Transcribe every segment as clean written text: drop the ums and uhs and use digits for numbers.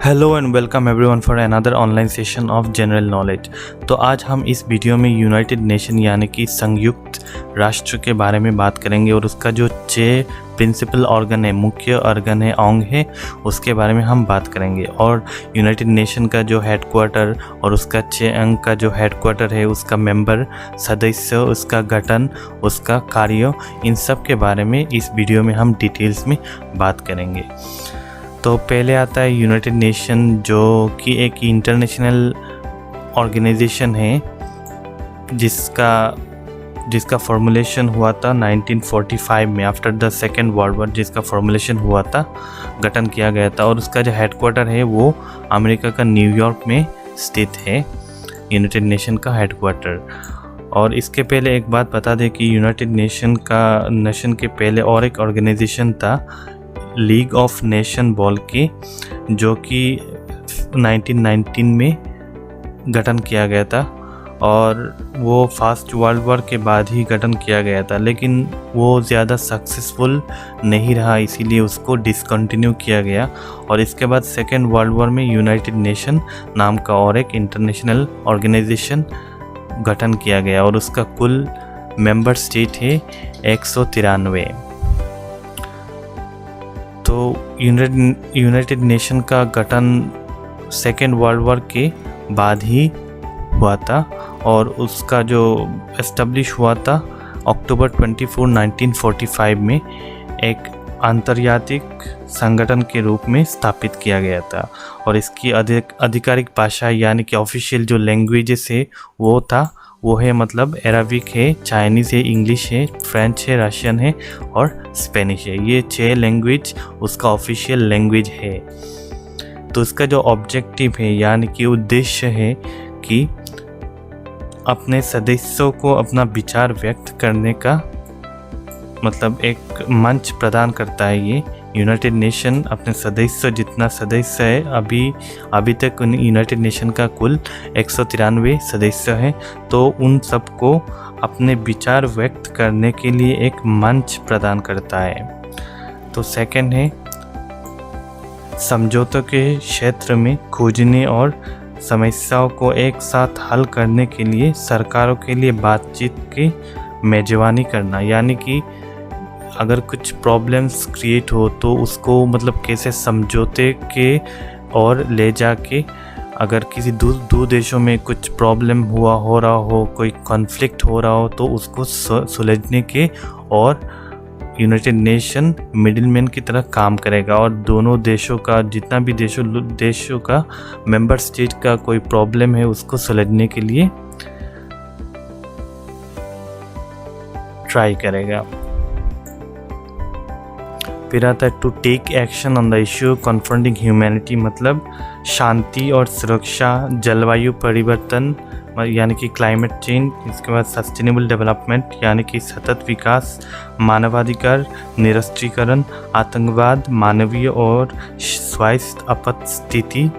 Hello and welcome everyone for another online session of general knowledge. तो आज हम इस वीडियो में यूनाइटेड नेशन यानी कि संयुक्त राष्ट्र के बारे में बात करेंगे और उसका जो 6 प्रिंसिपल ऑर्गन है, मुख्य ऑर्गन है, अंग है, उसके बारे में हम बात करेंगे। और यूनाइटेड नेशन का जो हेडक्वार्टर और उसका 6 अंग का जो हेडक्वार्टर है, उसका मेंबर, सदस्य, उसका गठन, उसका कार्य, इन सब के बारे में इस वीडियो में हम डिटेल्स में बात करेंगे। तो पहले आता है यूनाइटेड नेशन, जो कि एक इंटरनेशनल ऑर्गेनाइजेशन है जिसका फॉर्मुलेशन हुआ था 1945 में, after the second world war जिसका फॉर्मुलेशन हुआ था, गठन किया गया था। और उसका जो हेडक्वार्टर है वो अमेरिका का न्यूयॉर्क में स्थित है, यूनाइटेड नेशन का हेडक्वार्टर। और इसके पहले एक बात बता दें कि यूनाइटेड नेशन के पहले और एक ऑर्गेनाइजेशन था, लीग ऑफ नेशन बोल के, जो कि 1919 में गठन किया गया था। और वो फर्स्ट वर्ल्ड वॉर के बाद ही गठन किया गया था, लेकिन वो ज़्यादा सक्सेसफुल नहीं रहा, इसीलिए उसको डिसकंटिन्यू किया गया। और इसके बाद सेकेंड वर्ल्ड वॉर में यूनाइटेड नेशन नाम का और एक इंटरनेशनल ऑर्गेनाइजेशन गठन किया गया और उसका कुल मेंबर स्टेट है 193। तो यूनाइटेड नेशन का गठन सेकेंड वर्ल्ड वॉर के बाद ही हुआ था और उसका जो एस्टेब्लिश हुआ था अक्टूबर 24, 1945 में एक आंतर्जातिक संगठन के रूप में स्थापित किया गया था। और इसकी आधिकारिक भाषा यानी कि ऑफिशियल जो लैंग्वेजेस है वो है मतलब अरबिक है, चाइनीज़ है, इंग्लिश है, फ्रेंच है, रशियन है और स्पेनिश है। ये 6 लैंग्वेज उसका ऑफिशियल लैंग्वेज है। तो इसका जो ऑब्जेक्टिव है यानी कि उद्देश्य है कि अपने सदस्यों को अपना विचार व्यक्त करने का मतलब एक मंच प्रदान करता है। ये यूनाइटेड नेशन अपने सदस्य, जितना सदस्य है, अभी तक यूनाइटेड नेशन का कुल 193 सदस्य हैं, तो उन सबको अपने विचार व्यक्त करने के लिए एक मंच प्रदान करता है। तो सेकंड है समझौतों के क्षेत्र में खोजने और समस्याओं को एक साथ हल करने के लिए सरकारों के लिए बातचीत की मेजबानी करना, यानी कि अगर कुछ प्रॉब्लम्स क्रिएट हो तो उसको मतलब कैसे समझौते के और ले जाके, अगर किसी दो देशों में कुछ प्रॉब्लम हो रहा हो, कोई कॉन्फ्लिक्ट हो रहा हो, तो उसको सुलझने के और यूनाइटेड नेशन मिडिलमैन की तरह काम करेगा। और दोनों देशों का, जितना भी देशों का मेंबर स्टेट का कोई प्रॉब्लम है उसको सुलझने के लिए ट्राई करेगा। फिर आता है to take action on the issue confronting humanity, मतलब शांति और सुरक्षा, जलवायु परिवर्तन यानी कि क्लाइमेट चेंज, इसके बाद सस्टेनेबल डेवलपमेंट यानी कि सतत विकास, मानवाधिकार, निरस्त्रीकरण, आतंकवाद, मानवीय और स्वास्थ्य अपस्थिति,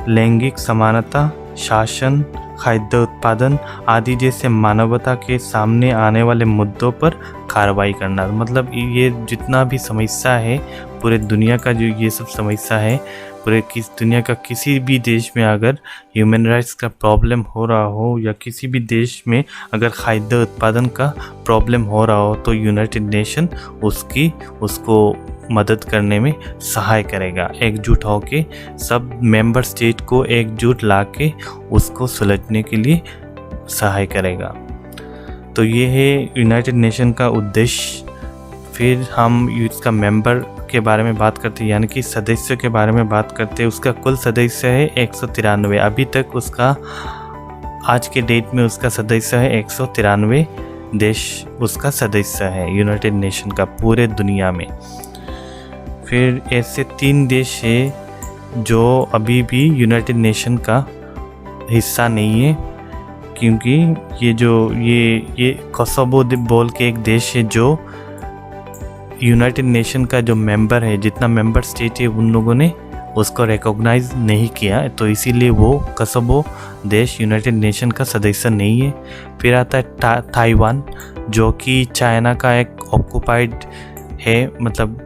लैंगिक समानता, शासन, खाद्य उत्पादन आदि जैसे मानवता के सामने आने वाले मुद्दों पर कार्रवाई करना। मतलब ये जितना भी समस्या है पूरे दुनिया का, जो ये सब समस्या है पूरे दुनिया का, किसी भी देश में अगर ह्यूमन राइट्स का प्रॉब्लम हो रहा हो या किसी भी देश में अगर खाद्य उत्पादन का प्रॉब्लम हो रहा हो, तो यूनाइटेड नेशन उसको मदद करने में सहाय करेगा। एकजुट होके सब मेंबर स्टेट को एकजुट लाके उसको सुलझने के लिए सहाय करेगा। तो ये है यूनाइटेड नेशन का उद्देश्य। फिर हम इसका मेंबर के बारे में बात करते हैं, यानी कि सदस्य के बारे में बात करते हैं। उसका कुल सदस्य है 193। अभी तक उसका, आज के डेट में उसका सदस्य है 193 देश उसका सदस्य है यूनाइटेड नेशन का पूरे दुनिया में। फिर ऐसे 3 देश है जो अभी भी यूनाइटेड नेशन का हिस्सा नहीं है, क्योंकि ये कोसोवो बोल के एक देश है जो यूनाइटेड नेशन का जो मेंबर है, जितना मेंबर स्टेट है, उन लोगों ने उसको रिकॉग्नाइज नहीं किया, तो इसीलिए वो कोसोवो देश यूनाइटेड नेशन का सदस्य नहीं है। फिर आता है ताइवान, जो कि चाइना का एक ऑक्युपाइड है, मतलब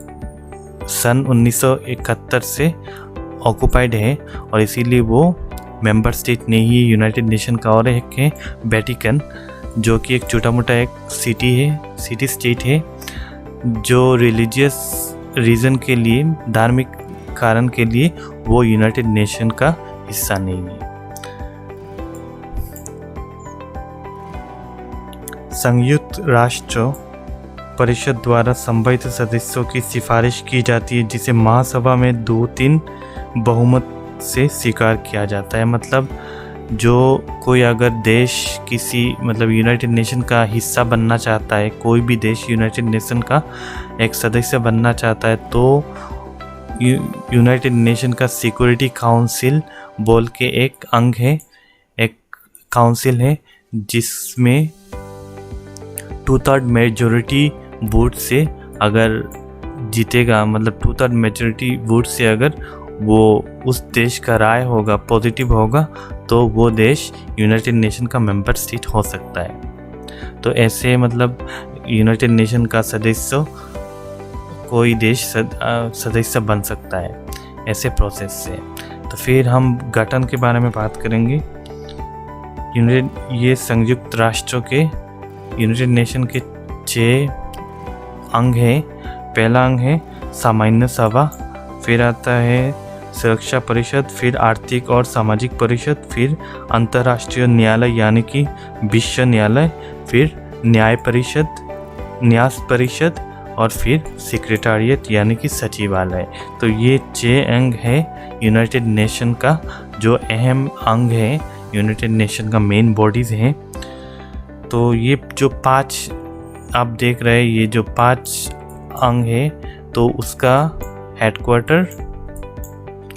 सन 1971 से ऑक्युपाइड है और इसीलिए वो मेंबर स्टेट नहीं है यूनाइटेड नेशन का। और एक है वेटिकन, जो कि एक छोटा मोटा एक सिटी स्टेट है, जो रिलीजियस रीज़न के लिए, धार्मिक कारण के लिए वो यूनाइटेड नेशन का हिस्सा नहीं है। संयुक्त राष्ट्र परिषद द्वारा संबंधित सदस्यों की सिफारिश की जाती है, जिसे महासभा में 2/3 बहुमत से स्वीकार किया जाता है। मतलब जो कोई अगर देश किसी मतलब यूनाइटेड नेशन का हिस्सा बनना चाहता है, कोई भी देश यूनाइटेड नेशन का एक सदस्य बनना चाहता है, तो यूनाइटेड नेशन का सिक्योरिटी काउंसिल बोल के एक अंग है, एक काउंसिल है, जिसमें 2/3 मेजॉरिटी वोट से अगर जीतेगा, मतलब 2/3 मेजॉरिटी वोट से अगर वो उस देश का राय होगा, पॉजिटिव होगा, तो वो देश यूनाइटेड नेशन का मेंबर स्टेट हो सकता है। तो ऐसे मतलब यूनाइटेड नेशन का सदस्य कोई देश सदस्य बन सकता है ऐसे प्रोसेस से। तो फिर हम गठन के बारे में बात करेंगे। ये संयुक्त राष्ट्रों के यूनाइटेड नेशन के 6 अंग हैं। पहला अंग है सामान्य सभा, फिर आता है सुरक्षा परिषद, फिर आर्थिक और सामाजिक परिषद, फिर अंतर्राष्ट्रीय न्यायालय यानी कि विश्व न्यायालय, फिर न्यास परिषद और फिर सेक्रेटेरिएट यानी कि सचिवालय। तो ये 6 अंग है यूनाइटेड नेशन का, जो अहम अंग है यूनाइटेड नेशन का, मेन बॉडीज़ हैं। तो ये जो 5 आप देख रहे हैं, ये जो 5 अंग है, तो उसका हेडक्वार्टर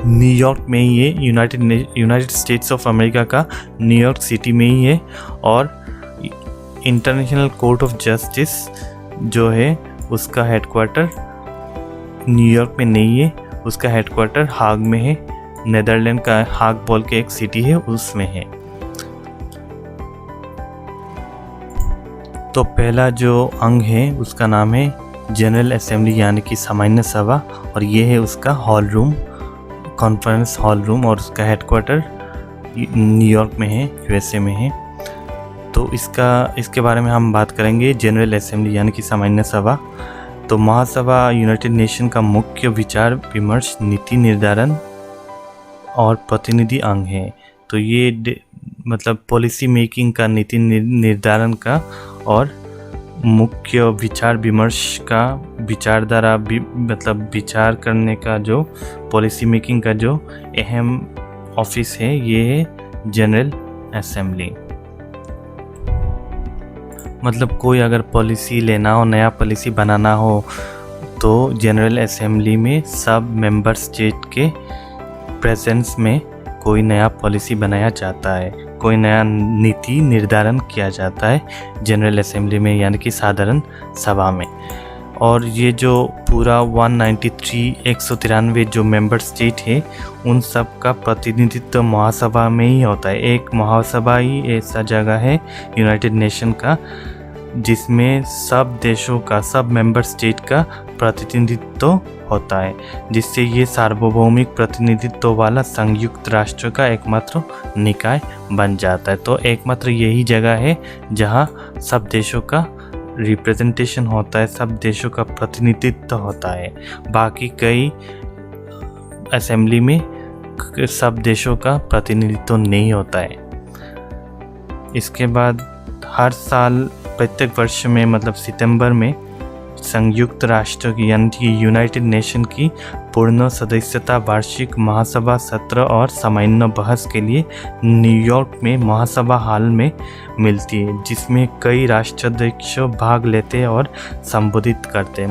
न्यूयॉर्क में ही है। यूनाइटेड स्टेट्स ऑफ अमेरिका का न्यूयॉर्क सिटी में ही है। और इंटरनेशनल कोर्ट ऑफ जस्टिस जो है उसका हेडक्वार्टर न्यूयॉर्क में नहीं है, उसका हेडक्वार्टर हाग में है। नेदरलैंड का हाग बोल के एक सिटी है, उसमें है। तो पहला जो अंग है उसका नाम है जनरल असेंबली यानी कि सामान्य सभा, और ये है उसका hall room, conference hall room, और उसका हेडक्वार्टर न्यूयॉर्क में है, यूएसए में है। तो इसके बारे में हम बात करेंगे। जनरल असेंबली यानी कि सामान्य सभा। तो महासभा यूनाइटेड नेशन का मुख्य विचार विमर्श, नीति निर्धारण और प्रतिनिधि अंग है। तो ये मतलब पॉलिसी मेकिंग का, नीति निर्धारण का और मुख्य विचार विमर्श का, विचारधारा मतलब विचार करने का, जो पॉलिसी मेकिंग का जो अहम ऑफिस है, ये है जनरल असेंबली। मतलब कोई अगर पॉलिसी लेना हो, नया पॉलिसी बनाना हो, तो जनरल असेंबली में सब मेंबर स्टेट के प्रेजेंस में कोई नया पॉलिसी बनाया जाता है, कोई नया नीति निर्धारण किया जाता है जनरल असेंबली में यानी कि साधारण सभा में। और ये जो पूरा 193 जो मेंबर स्टेट है, उन सब का प्रतिनिधित्व महासभा में ही होता है। एक महासभा ही ऐसा जगह है यूनाइटेड नेशन का जिसमें सब देशों का, सब मेंबर स्टेट का प्रतिनिधित्व होता है, जिससे ये सार्वभौमिक प्रतिनिधित्व वाला संयुक्त राष्ट्र का एकमात्र निकाय बन जाता है। तो एकमात्र यही जगह है जहाँ सब देशों का रिप्रेजेंटेशन होता है, सब देशों का प्रतिनिधित्व होता है। बाकी कई असेंबली में सब देशों का प्रतिनिधित्व नहीं होता है। इसके बाद हर साल प्रत्येक वर्ष में मतलब सितंबर में संयुक्त राष्ट्र की यानी कि यूनाइटेड नेशन की पूर्ण सदस्यता वार्षिक महासभा सत्र और सामान्य बहस के लिए न्यूयॉर्क में महासभा हॉल में मिलती है, जिसमें कई राष्ट्राध्यक्ष भाग लेते हैं और संबोधित करते हैं।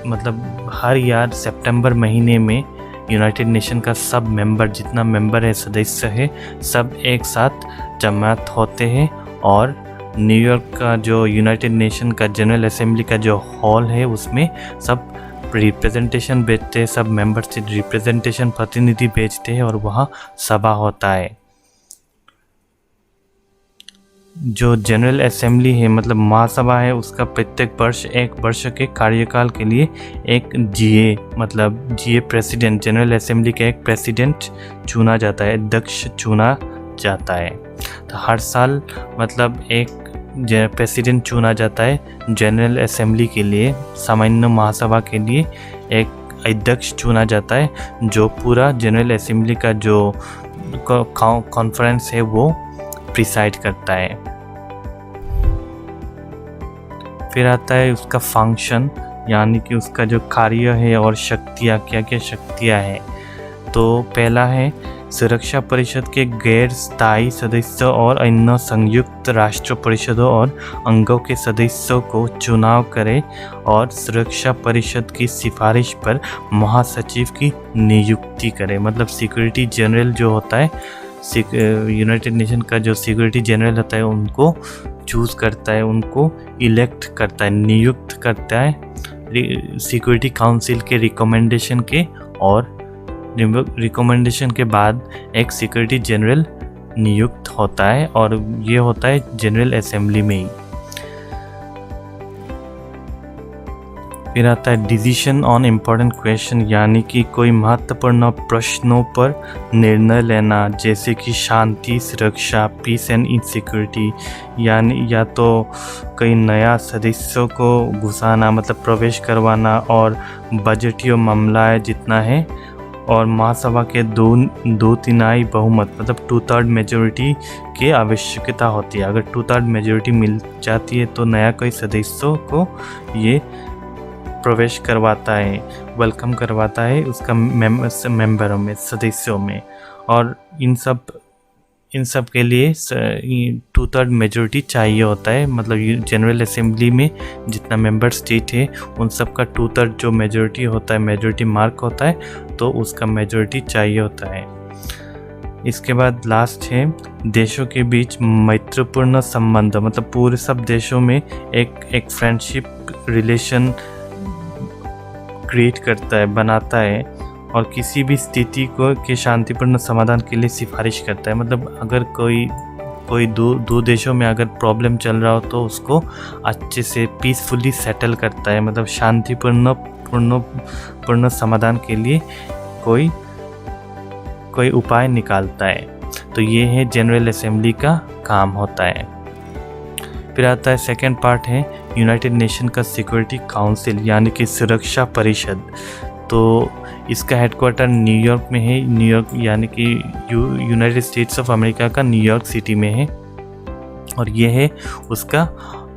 मतलब हर यार सितंबर महीने में यूनाइटेड नेशन का सब मेंबर, जितना मेंबर है, सदस्य है, सब एक साथ जमात होते हैं और न्यूयॉर्क का जो यूनाइटेड नेशन का जनरल असेंबली का जो हॉल है उसमें सब रिप्रेजेंटेशन भेजते हैं, सब मेंबर से रिप्रेजेंटेशन प्रतिनिधि भेजते हैं और वहाँ सभा होता है। जो जनरल असेंबली है मतलब महासभा है, उसका प्रत्येक वर्ष एक वर्ष के कार्यकाल के लिए एक जीए मतलब जीए प्रेसिडेंट, जनरल असेंबली का एक प्रेसिडेंट चुना जाता है, अध्यक्ष चुना जाता है। तो हर साल मतलब एक प्रेसिडेंट चुना जाता है जनरल असेंबली के लिए, सामान्य महासभा के लिए एक अध्यक्ष चुना जाता है जो पूरा जनरल असेंबली का जो कॉन्फ्रेंस है वो प्रिसाइड करता है। फिर आता है उसका फंक्शन, यानी कि उसका जो कार्य है और शक्तियाँ, क्या क्या शक्तियाँ हैं। तो पहला है सुरक्षा परिषद के गैर स्थायी सदस्यों और अन्य संयुक्त राष्ट्र परिषदों और अंगों के सदस्यों को चुनाव करे और सुरक्षा परिषद की सिफारिश पर महासचिव की नियुक्ति करे। मतलब सिक्योरिटी जनरल जो होता है, यूनाइटेड नेशन का जो सिक्योरिटी जनरल होता है उनको चूज़ करता है, उनको इलेक्ट करता है, नियुक्त करता है सिक्योरिटी काउंसिल के रिकमेंडेशन के, और रिकमेंडेशन के बाद एक सिक्योरिटी जनरल नियुक्त होता है और ये होता है जनरल असेंबली में ही। फिर आता है डिसीजन ऑन इम्पोर्टेंट क्वेश्चन, यानी कि कोई महत्वपूर्ण प्रश्नों पर निर्णय लेना, जैसे कि शांति, सुरक्षा, पीस एंड इनसिक्योरिटी, यानी या तो कई नया सदस्यों को घुसाना मतलब प्रवेश करवाना, और बजटीय मामला जितना है, और महासभा के दो तिहाई बहुमत मतलब 2/3 मेजोरिटी की आवश्यकता होती है। अगर 2/3 मेजोरिटी मिल जाती है तो नया कोई सदस्यों को ये प्रवेश करवाता है, वेलकम करवाता है उसका मेंबरों में, सदस्यों में। और इन सब के लिए 2/3 मेजोरिटी चाहिए होता है। मतलब जनरल असेंबली में जितना मेंबर स्टेट है उन सब का 2/3 जो मेजोरिटी होता है, मेजोरिटी मार्क होता है, तो उसका मेजोरिटी चाहिए होता है। इसके बाद लास्ट है देशों के बीच मैत्रीपूर्ण संबंध, मतलब पूरे सब देशों में एक फ्रेंडशिप रिलेशन क्रिएट करता है, बनाता है, और किसी भी स्थिति को के शांतिपूर्ण समाधान के लिए सिफारिश करता है। मतलब अगर कोई दो देशों में अगर प्रॉब्लम चल रहा हो तो उसको अच्छे से पीसफुली सेटल करता है, मतलब शांतिपूर्ण समाधान के लिए कोई उपाय निकालता है। तो ये है जनरल असेंबली का काम होता है। फिर आता है सेकेंड पार्ट है यूनाइटेड नेशन का सिक्योरिटी काउंसिल, यानी कि सुरक्षा परिषद। तो इसका हेडक्वार्टर न्यूयॉर्क में है, न्यूयॉर्क यानी कि यूनाइटेड स्टेट्स ऑफ अमेरिका का न्यूयॉर्क सिटी में है, और ये है उसका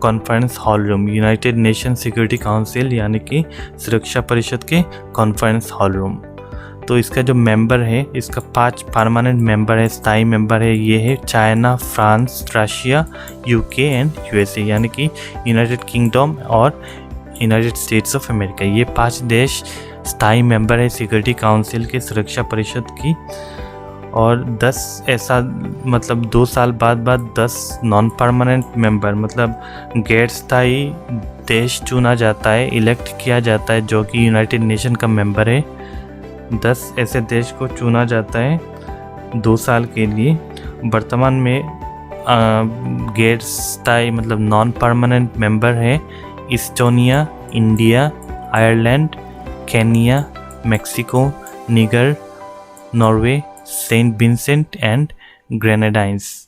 conference hall room, United nation security council यानी कि सुरक्षा परिषद के कॉन्फ्रेंस हॉल रूम। तो इसका जो मेंबर है, इसका 5 परमानेंट मेंबर है, स्थायी मेंबर है। ये है China, France, Russia, UK and USA, यानी कि यूनाइटेड किंगडम और यूनाइटेड स्टेट्स ऑफ अमेरिका। ये 5 देश स्थायी मेंबर है सिक्योरिटी काउंसिल के सुरक्षा परिषद की। और 10 ऐसा मतलब 2 साल बाद 10 नॉन परमानेंट मेंबर मतलब गैर स्थायी देश चुना जाता है, इलेक्ट किया जाता है, जो कि यूनाइटेड नेशन का मेंबर है। 10 ऐसे देश को चुना जाता है 2 साल के लिए। वर्तमान में गैर स्थायी मतलब नॉन परमानेंट मेंबर है Estonia, India, Ireland, Kenya, Mexico, Niger, Norway, Saint Vincent and Grenadines,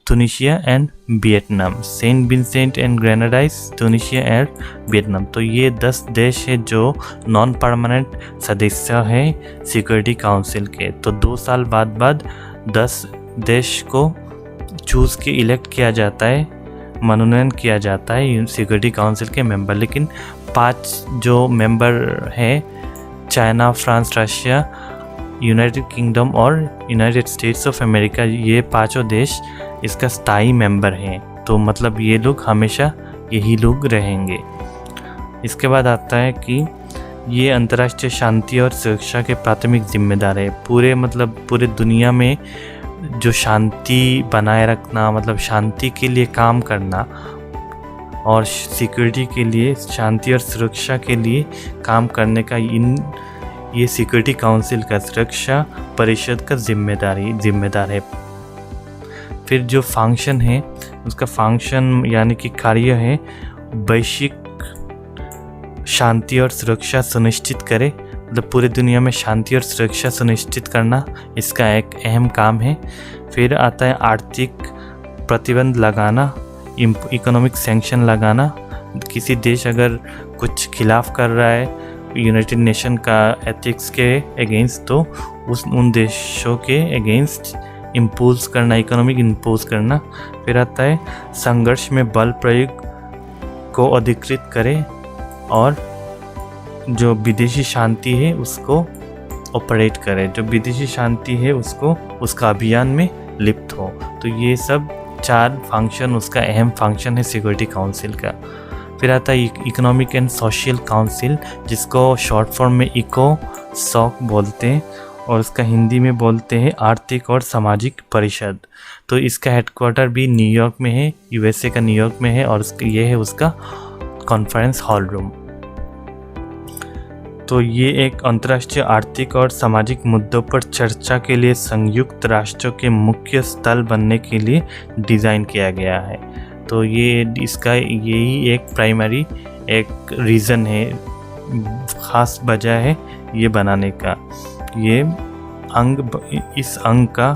Tunisia and Vietnam. Saint Vincent and Grenadines, Tunisia and Vietnam. तो ये 10 देश है जो नॉन परमानेंट सदस्य हैं सिक्योरिटी काउंसिल के। तो 2 साल बाद 10 देश को चूज़ के इलेक्ट किया जाता है, मनोनयन किया जाता है सिक्योरिटी काउंसिल के मेंबर। लेकिन 5 जो मेंबर हैं China, France, Russia, United kingdom और यूनाइटेड स्टेट्स ऑफ अमेरिका, ये 5 देश इसका स्थायी मेंबर हैं। तो मतलब ये लोग हमेशा यही लोग रहेंगे। इसके बाद आता है कि ये अंतर्राष्ट्रीय शांति और सुरक्षा के प्राथमिक जिम्मेदार है। पूरे दुनिया में जो शांति बनाए रखना, मतलब शांति के लिए काम करना और सिक्योरिटी के लिए, शांति और सुरक्षा के लिए काम करने का ये सिक्योरिटी काउंसिल का, सुरक्षा परिषद का जिम्मेदार है। फिर जो फंक्शन है उसका फंक्शन यानी कि कार्य है वैश्विक शांति और सुरक्षा सुनिश्चित करे, मतलब पूरी दुनिया में शांति और सुरक्षा सुनिश्चित करना इसका एक अहम काम है। फिर आता है आर्थिक प्रतिबंध लगाना, इकोनॉमिक सैंक्शन लगाना। किसी देश अगर कुछ खिलाफ कर रहा है यूनाइटेड नेशन का एथिक्स के अगेंस्ट, तो उन देशों के अगेंस्ट इम्पोज करना, इकोनॉमिक इम्पोज करना। फिर आता है संघर्ष में बल प्रयोग को अधिकृत करे और जो विदेशी शांति है उसको ऑपरेट करे, जो विदेशी शांति है उसको उसका अभियान में लिप्त हो। तो ये सब 4 फंक्शन उसका अहम फंक्शन है सिक्योरिटी काउंसिल का। फिर आता है इकोनॉमिक एंड सोशल काउंसिल, जिसको शॉर्ट फॉर्म में इको सॉक बोलते हैं और उसका हिंदी में बोलते हैं आर्थिक और सामाजिक परिषद। तो इसका हेडक्वार्टर भी न्यूयॉर्क में है, यूएसए का न्यूयॉर्क में है और ये है उसका कॉन्फ्रेंस हॉल रूम। तो ये एक अंतर्राष्ट्रीय आर्थिक और सामाजिक मुद्दों पर चर्चा के लिए संयुक्त राष्ट्रों के मुख्य स्थल बनने के लिए डिज़ाइन किया गया है। तो ये इसका यही एक प्राइमरी एक रीज़न है, ख़ास वजह है ये बनाने का। ये इस अंग का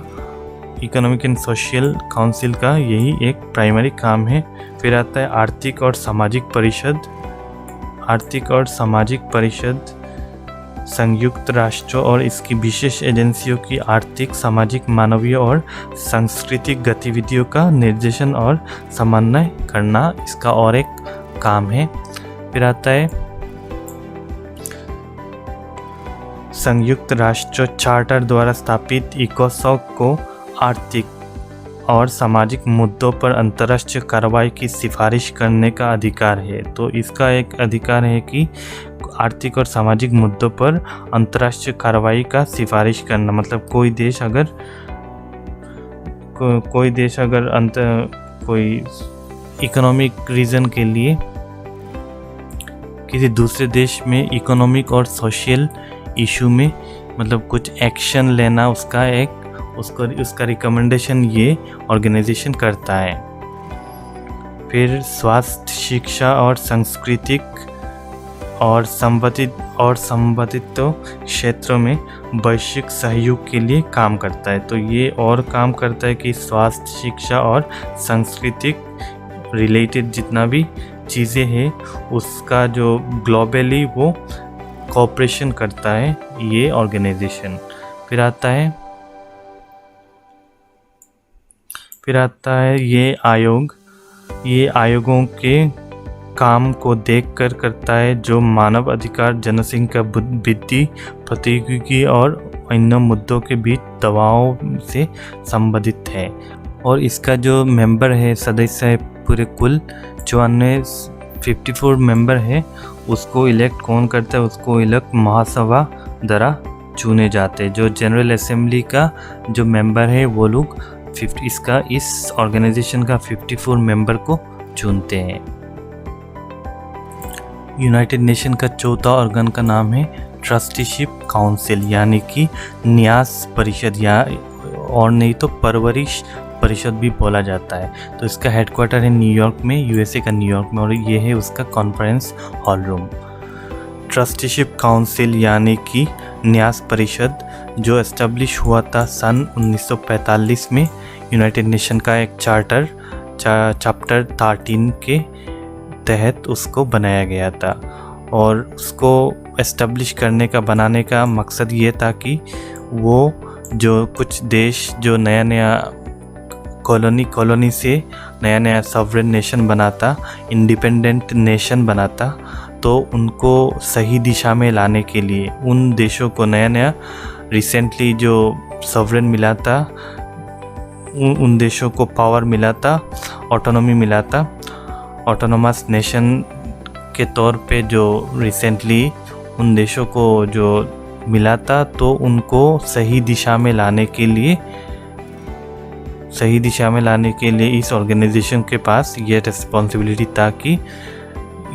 इकोनॉमिक एंड सोशल काउंसिल का यही एक प्राइमरी काम है। फिर आता है आर्थिक और सामाजिक परिषद। आर्थिक और सामाजिक परिषद संयुक्त राष्ट्रों और इसकी विशेष एजेंसियों की आर्थिक, सामाजिक, मानवीय और सांस्कृतिक गतिविधियों का निर्देशन और समन्वय करना इसका और एक काम है। फिर आता है संयुक्त राष्ट्र चार्टर द्वारा स्थापित इकोसॉक को आर्थिक और सामाजिक मुद्दों पर अंतर्राष्ट्रीय कार्रवाई की सिफारिश करने का अधिकार है। तो इसका एक अधिकार है कि आर्थिक और सामाजिक मुद्दों पर अंतर्राष्ट्रीय कार्रवाई का सिफारिश करना, मतलब कोई देश अगर कोई इकोनॉमिक रीज़न के लिए किसी दूसरे देश में इकोनॉमिक और सोशल इशू में मतलब कुछ एक्शन लेना, उसका रिकमेंडेशन ये ऑर्गेनाइजेशन करता है। फिर स्वास्थ्य, शिक्षा और सांस्कृतिक और संबंधित क्षेत्रों में वैश्विक सहयोग के लिए काम करता है। तो ये और काम करता है कि स्वास्थ्य, शिक्षा और सांस्कृतिक रिलेटेड जितना भी चीज़ें हैं उसका जो ग्लोबली वो कोऑपरेशन करता है ये ऑर्गेनाइजेशन। फिर आता है ये आयोगों के काम को देखकर करता है जो मानव अधिकार, जनसंख्या वृद्धि, प्रौद्योगिकी और अन्य मुद्दों के बीच दबाव से संबंधित है। और इसका जो मेंबर है, सदस्य है, पूरे कुल 54 मेंबर है। उसको इलेक्ट कौन करता है? उसको इलेक्ट महासभा द्वारा चुने जाते हैं। जो जनरल असेंबली का जो मेंबर है वो लोग इस ऑर्गेनाइजेशन का 54 मेंबर को चुनते हैं। यूनाइटेड नेशन का चौथा ऑर्गन का नाम है ट्रस्टीशिप काउंसिल, यानी कि न्यास परिषद या और नहीं तो परवरिश परिषद भी बोला जाता है। तो इसका हेडक्वार्टर है न्यूयॉर्क में, यूएसए का न्यूयॉर्क में, और ये है उसका conference hall room. Trusteeship council यानी कि न्यास परिषद जो एस्टेब्लिश हुआ था सन 1945 में, यूनाइटेड नेशन का एक चैप्टर 13 के तहत उसको बनाया गया था। और उसको एस्टेब्लिश करने का, बनाने का मकसद ये था कि वो जो कुछ देश जो नया कॉलोनी से नया सॉवरेन नेशन बनाता, इंडिपेंडेंट नेशन बनाता, तो उनको सही दिशा में लाने के लिए उन देशों को नया रिसेंटली जो सॉवरेन मिला था उन देशों को पावर मिला था, ऑटोनॉमी मिला था, ऑटोनोमस नेशन के तौर पे जो रिसेंटली उन देशों को जो मिला था, तो उनको सही दिशा में लाने के लिए इस ऑर्गेनाइजेशन के पास ये रिस्पॉन्सिबिलिटी था कि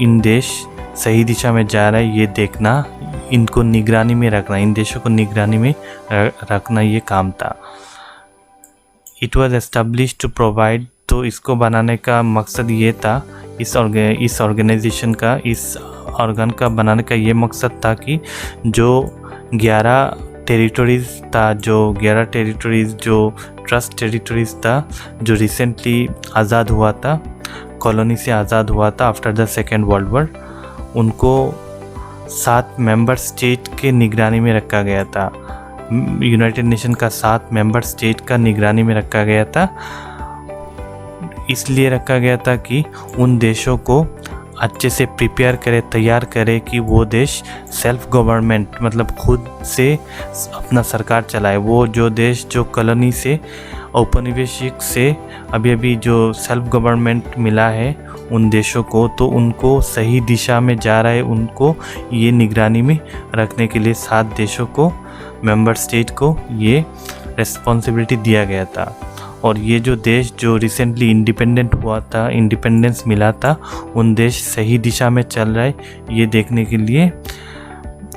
इन देश सही दिशा में जा रहा है ये देखना, इनको निगरानी में रखना, इन देशों को निगरानी में रखना ये काम था। It was establish to provide, तो इसको बनाने का मकसद ये था, इस ऑर्गेनाइजेशन का, इस ऑर्गन का बनाने का ये मकसद था कि जो 11 टेरिटरीज़ था, जो 11 टेरिटरीज़ जो ट्रस्ट टेरिटरीज़ था, जो रिसेंटली आज़ाद हुआ था, कॉलोनी से आज़ाद हुआ था after the second world war, उनको 7 मेंबर स्टेट के निगरानी में रखा गया था। यूनाइटेड नेशन का 7 मेंबर स्टेट का निगरानी में रखा गया था। इसलिए रखा गया था कि उन देशों को अच्छे से प्रिपेयर करे, तैयार करे कि वो देश सेल्फ गवर्नमेंट मतलब खुद से अपना सरकार चलाए। वो जो देश जो कॉलोनी से औपनिवेशिक से अभी जो सेल्फ गवर्नमेंट मिला है उन देशों को, तो उनको सही दिशा में जा रहा है, उनको ये निगरानी में रखने के लिए 7 देशों को, मेंबर स्टेट को ये रिस्पॉन्सिबिलिटी दिया गया था। और ये जो देश जो रिसेंटली इंडिपेंडेंट हुआ था, इंडिपेंडेंस मिला था, उन देश सही दिशा में चल रहा है ये देखने के लिए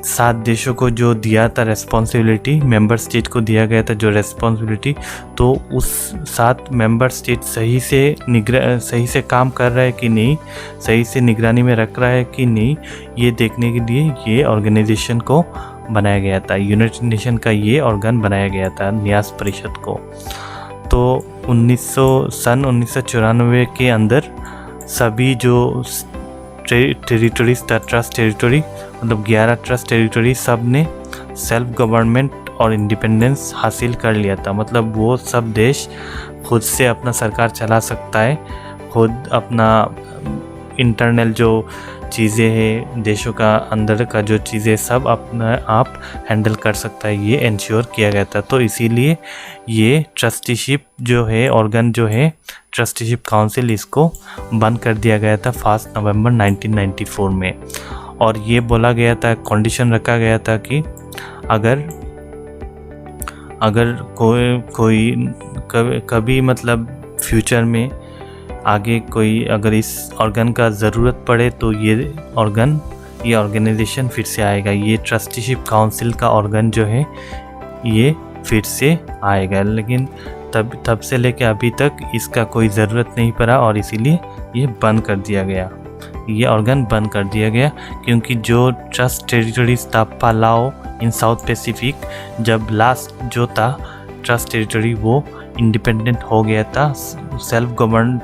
7 देशों को जो दिया था रेस्पॉन्सिबिलिटी, मेंबर स्टेट को दिया गया था जो रेस्पॉन्सिबिलिटी, तो उस 7 मेंबर स्टेट सही से काम कर रहा है कि नहीं, सही से निगरानी में रख रहा है कि नहीं, ये देखने के लिए ये ऑर्गेनाइजेशन को बनाया गया था। यूनाइटेड नेशन का ये ऑर्गन बनाया गया था, न्यास परिषद को। तो 1994 के अंदर सभी जो टेरिटरीज था, ट्रस्ट टेरिटरी मतलब 11 ट्रस्ट टेरिटरी, सब ने सेल्फ गवर्नमेंट और इंडिपेंडेंस हासिल कर लिया था। मतलब वो सब देश खुद से अपना सरकार चला सकता है, खुद अपना इंटरनल जो चीज़ें हैं, देशों का अंदर का जो चीज़ें सब अपना आप हैंडल कर सकता है, ये इंश्योर किया गया था। तो इसीलिए ये ट्रस्टीशिप जो है, ऑर्गन जो है, ट्रस्टीशिप काउंसिल, इसको बंद कर दिया गया था 1 नवंबर 1994 में। और ये बोला गया था, कंडीशन रखा गया था कि अगर कोई कभी मतलब फ्यूचर में आगे कोई अगर इस ऑर्गन का ज़रूरत पड़े तो ये ऑर्गेनाइजेशन फिर से आएगा। ये ट्रस्टीशिप काउंसिल का ऑर्गन जो है ये फिर से आएगा, लेकिन तब से लेके अभी तक इसका कोई ज़रूरत नहीं पड़ा और इसीलिए ये बंद कर दिया गया, ये ऑर्गन बंद कर दिया गया। क्योंकि जो ट्रस्ट टेरिटरीज था पालाओ इन साउथ पैसिफिक, जब लास्ट जो था ट्रस्ट टेरिटरी वो इंडिपेंडेंट हो गया था, सेल्फ गवर्न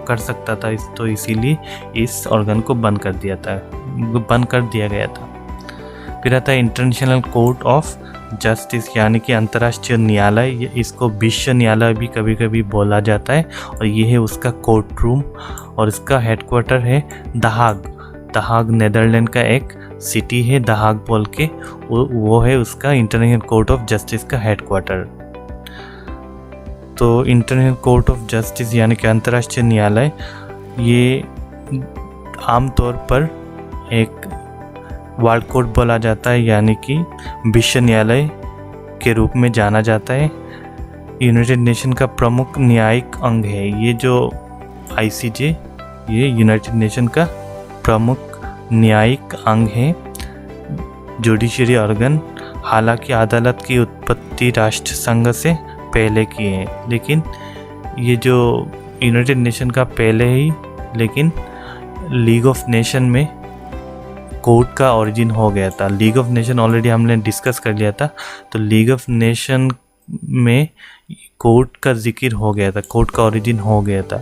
कर सकता था, तो इसीलिए इस ऑर्गन को बंद कर दिया गया था। फिर आता है इंटरनेशनल कोर्ट ऑफ जस्टिस, यानी कि अंतर्राष्ट्रीय न्यायालय, इसको विश्व न्यायालय भी कभी कभी बोला जाता है। और ये है उसका कोर्ट रूम और इसका हेडक्वार्टर है दहाग नेदरलैंड का एक सिटी है दहाग बोल के, वो है उसका इंटरनेशनल कोर्ट ऑफ जस्टिस का हेडक्वार्टर। तो इंटरनेशनल कोर्ट ऑफ जस्टिस यानी कि अंतर्राष्ट्रीय न्यायालय, ये आमतौर पर एक वर्ल्ड कोर्ट बोला जाता है, यानी कि विश्व न्यायालय के रूप में जाना जाता है। यूनाइटेड नेशन का प्रमुख न्यायिक अंग है ये जो ICJ, ये यूनाइटेड नेशन का प्रमुख न्यायिक अंग है, जुडिशरी ऑर्गन। हालांकि अदालत की उत्पत्ति राष्ट्र संघ से पहले की है, लेकिन ये जो यूनाइटेड नेशन का पहले ही, लेकिन लीग ऑफ नेशन में कोर्ट का ओरिजिन हो गया था। लीग ऑफ नेशन ऑलरेडी हमने डिस्कस कर लिया था, तो लीग ऑफ नेशन में कोर्ट का जिक्र हो गया था, कोर्ट का ओरिजिन हो गया था।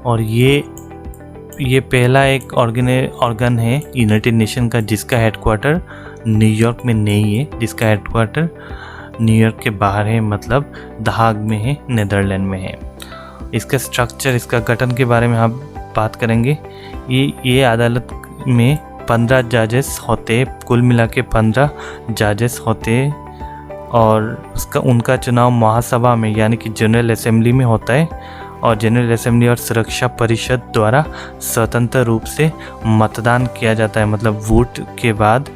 और ये पहला एक ऑर्गन है यूनाइटेड नेशन का जिसका हेडक्वार्टर न्यूयॉर्क में नहीं है, जिसका हेडक्वार्टर न्यूयॉर्क के बाहर है, मतलब दहाग में है, नेदरलैंड में है। इसका स्ट्रक्चर, इसका गठन के बारे में हम बात करेंगे। ये अदालत में 15 जजेस होते, कुल मिला के 15 जजेस होते, और उनका चुनाव महासभा में यानी कि जनरल असेंबली में होता है। और जनरल असेंबली और सुरक्षा परिषद द्वारा स्वतंत्र रूप से मतदान किया जाता है, मतलब वोट के बाद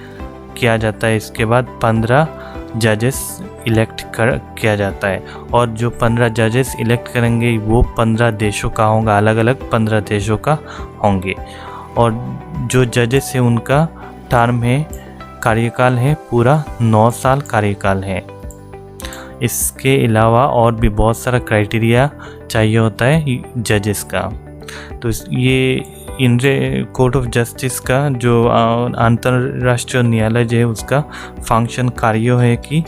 किया जाता है। इसके बाद 15 जजेस इलेक्ट किया जाता है, और जो 15 जजेस इलेक्ट करेंगे वो 15 देशों का होगा, अलग अलग 15 देशों का होंगे। और जो जजेस है उनका टर्म है कार्यकाल है पूरा 9 साल कार्यकाल है। इसके अलावा और भी बहुत सारा क्राइटेरिया चाहिए होता है जजेस का। तो ये इंडियन कोर्ट ऑफ जस्टिस का जो अंतर्राष्ट्रीय न्यायालय जो है उसका फंक्शन कार्य है कि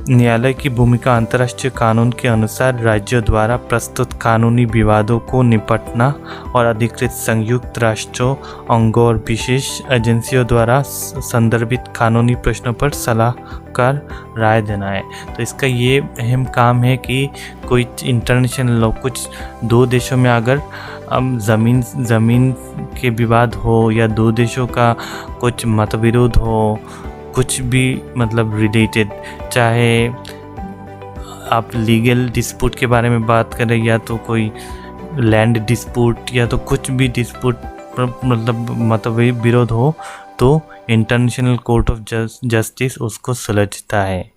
न्यायालय की भूमिका अंतर्राष्ट्रीय कानून के अनुसार राज्यों द्वारा प्रस्तुत कानूनी विवादों को निपटना और अधिकृत संयुक्त राष्ट्रों अंगों और विशेष एजेंसियों द्वारा संदर्भित कानूनी प्रश्नों पर सलाहकार राय देना है। तो इसका ये अहम काम है कि कोई इंटरनेशनल लॉ कुछ दो देशों में अगर ज़मीन के विवाद हो या दो देशों का कुछ मतविरोध हो, कुछ भी मतलब रिलेटेड, चाहे आप लीगल डिस्प्यूट के बारे में बात करें या तो कोई लैंड डिस्प्यूट या तो कुछ भी डिस्प्यूट मतलब विरोध हो, तो इंटरनेशनल कोर्ट ऑफ जस्टिस उसको सुलझता है।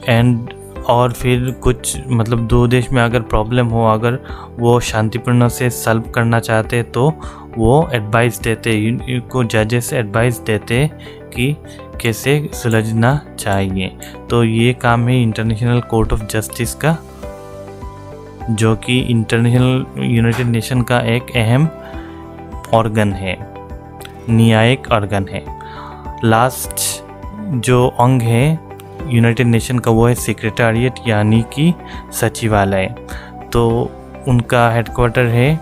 एंड और फिर कुछ मतलब दो देश में अगर प्रॉब्लम हो, अगर वो शांतिपूर्ण से सॉल्व करना चाहते तो वो एडवाइस देते को जजेस एडवाइस देते कि कैसे सुलझना चाहिए। तो ये काम है इंटरनेशनल कोर्ट ऑफ जस्टिस का, जो कि इंटरनेशनल यूनाइटेड नेशन का एक अहम ऑर्गन है, न्यायिक ऑर्गन है। लास्ट जो अंग है यूनाइटेड नेशन का वो है सेक्रेटेरिएट यानी कि सचिवालय। तो उनका हेडक्वार्टर है,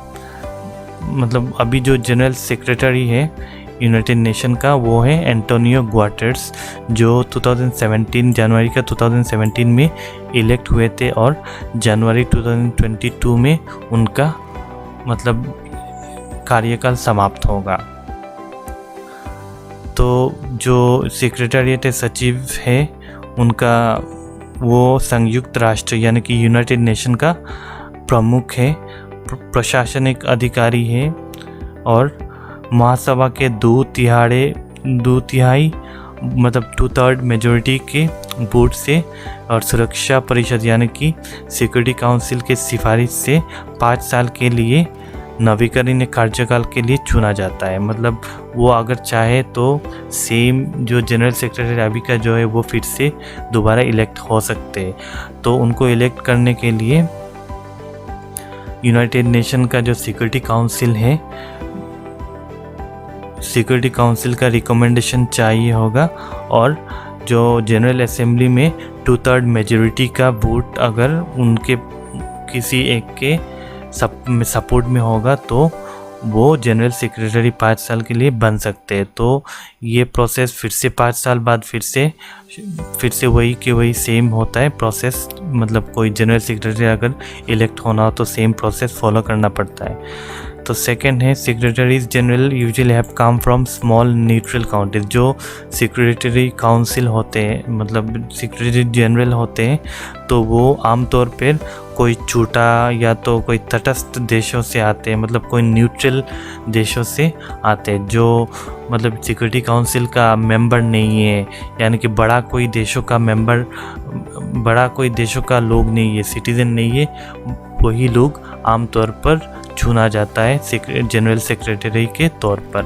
मतलब अभी जो जनरल सेक्रेटरी है यूनाइटेड नेशन का वो है एंटोनियो गुटेरेस, जो 2017 जनवरी का 2017 में इलेक्ट हुए थे और जनवरी 2022 में उनका मतलब कार्यकाल समाप्त होगा। तो जो सेक्रेटेरिएट सचिव है उनका वो संयुक्त राष्ट्र यानी कि यूनाइटेड नेशन का प्रमुख है, प्रशासनिक अधिकारी है और महासभा के दो तिहाई मतलब 2/3 मेजॉरिटी के वोट से और सुरक्षा परिषद यानी कि सिक्योरिटी काउंसिल के सिफारिश से 5 साल के लिए नवीकरणीय कार्यकाल के लिए चुना जाता है। मतलब वो अगर चाहे तो सेम जो जनरल सेक्रेटरी अभी का जो है वो फिर से दोबारा इलेक्ट हो सकते हैं। तो उनको इलेक्ट करने के लिए यूनाइटेड नेशन का जो सिक्योरिटी काउंसिल है, सिक्योरिटी काउंसिल का रिकमेंडेशन चाहिए होगा और जो जनरल असेंबली में 2/3 मेजॉरिटी का वोट अगर उनके किसी एक के सपोर्ट में होगा तो वो जनरल सेक्रेटरी 5 साल के लिए बन सकते हैं। तो ये प्रोसेस फिर से 5 साल बाद फिर से वही के वही सेम होता है प्रोसेस। मतलब कोई जनरल सेक्रेटरी अगर इलेक्ट होना हो तो सेम प्रोसेस फॉलो करना पड़ता है। तो सेकंड है secretaries general usually have come from small neutral countries. जो सेक्रेटरी काउंसिल होते हैं मतलब सेक्रेटरी जनरल होते हैं तो वो आमतौर पर कोई छोटा या तो कोई तटस्थ देशों से आते हैं, मतलब कोई न्यूट्रल देशों से आते हैं जो मतलब सिक्योरिटी काउंसिल का मेंबर नहीं है, यानी कि बड़ा कोई देशों का लोग नहीं है, सिटीजन नहीं है, वही लोग आमतौर पर चुना जाता है जनरल सेक्रेटरी के तौर पर।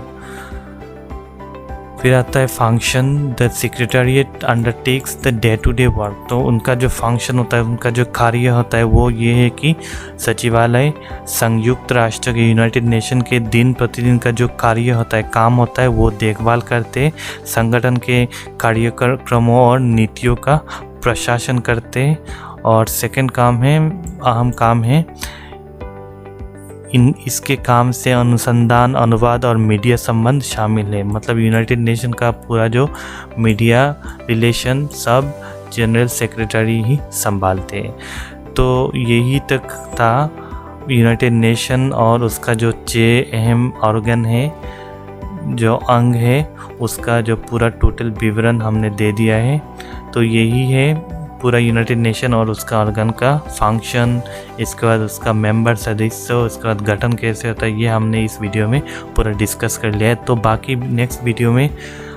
फिर आता है function. The secretariat undertakes the day to day work. तो उनका जो फंक्शन होता है, उनका जो कार्य होता है वो ये है कि सचिवालय संयुक्त राष्ट्र के यूनाइटेड नेशन के दिन प्रतिदिन का जो कार्य होता है, काम होता है, वो देखभाल करते, संगठन के कार्यक्रमों और नीतियों का प्रशासन करते। और सेकंड काम है, अहम काम है, इसके काम से अनुसंधान, अनुवाद और मीडिया संबंध शामिल है। मतलब यूनाइटेड नेशन का पूरा जो मीडिया रिलेशन सब जनरल सेक्रेटरी ही संभालते हैं। तो यही तक था यूनाइटेड नेशन और उसका जो 6 अहम ऑर्गन है, जो अंग है, उसका जो पूरा टोटल विवरण हमने दे दिया है। तो यही है पूरा यूनाइटेड नेशन और उसका ऑर्गन का फंक्शन, इसके बाद उसका मेंबर सदस्य, उसके बाद गठन कैसे होता है, ये हमने इस वीडियो में पूरा डिस्कस कर लिया है। तो बाकी नेक्स्ट वीडियो में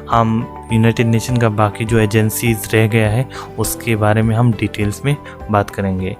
हम यूनाइटेड नेशन का बाकी जो एजेंसीज रह गया है उसके बारे में हम डिटेल्स में बात करेंगे।